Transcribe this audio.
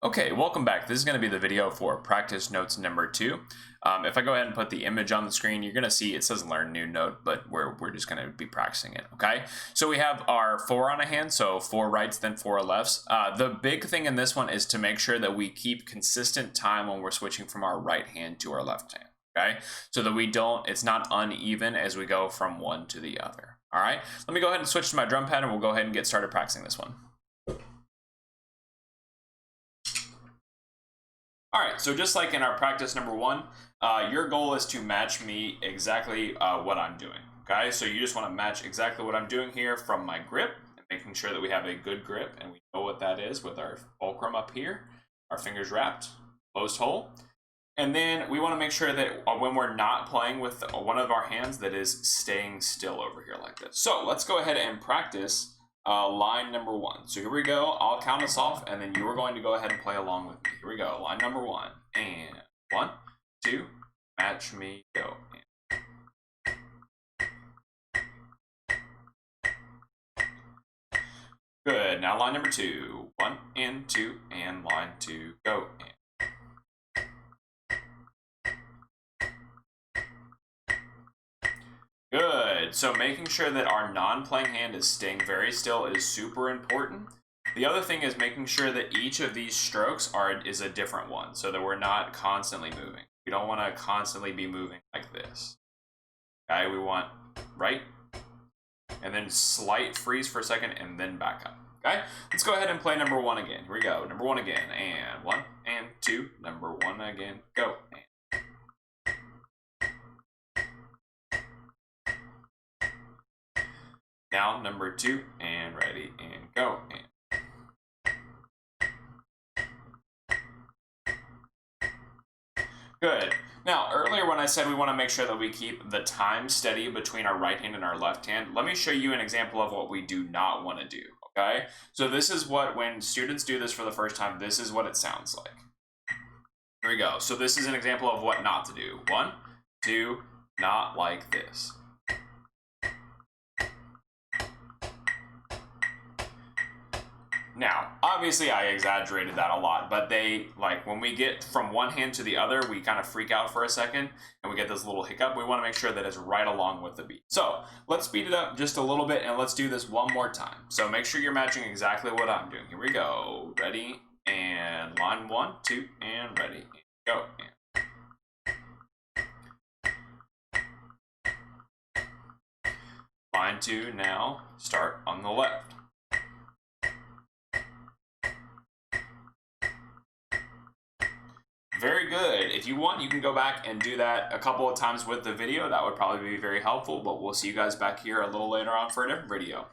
Okay, welcome back. This is going to be the video for practice notes number 2. If I go ahead and put the image on the screen, you're going to see it says learn new note, but we're just going to be practicing it, okay? So we have our 4 on a hand, so 4 rights, then 4 lefts. The big thing in this one is to make sure that we keep consistent time when we're switching from our right hand to our left hand, okay? So that it's not uneven as we go from one to the other, all right? Let me go ahead and switch to my drum pad and we'll go ahead and get started practicing this one. All right, so just like in our practice number 1, your goal is to match me exactly what I'm doing, okay? So you just want to match exactly what I'm doing here from my grip, and making sure that we have a good grip, and we know what that is with our fulcrum up here, our fingers wrapped, closed hole. And then we want to make sure that when we're not playing with one of our hands, that is staying still over here like this. So let's go ahead and practice line number 1. So here we go. I'll count us off, and then you are going to go ahead and play along with me. Here we go. Line number 1. And 1, 2, match me, go. Good. Now line number 2. 1 and 2, and line 2, go. Good. So making sure that our non-playing hand is staying very still is super important. The other thing is making sure that each of these strokes is a different one, so that we're not constantly moving. We don't want to constantly be moving like this. Okay, we want right, and then slight freeze for a second, and then back up. Okay, let's go ahead and play number 1 again. Here we go. Number 1 again, and 1 and 2. Number 1 again, go. Now number 2, and ready, and go. Good. Now, earlier when I said we want to make sure that we keep the time steady between our right hand and our left hand, let me show you an example of what we do not want to do, okay? So this is when students do this for the first time, this is what it sounds like. Here we go. So this is an example of what not to do. 1, 2, not like this. Now, obviously I exaggerated that a lot, but when we get from one hand to the other, we kind of freak out for a second and we get this little hiccup. We want to make sure that it's right along with the beat. So let's speed it up just a little bit and let's do this one more time. So make sure you're matching exactly what I'm doing. Here we go. Ready, and line 1, 2, and ready, and go. Line 2, now start on the left. Very good. If you want, you can go back and do that a couple of times with the video. That would probably be very helpful, but we'll see you guys back here a little later on for a different video.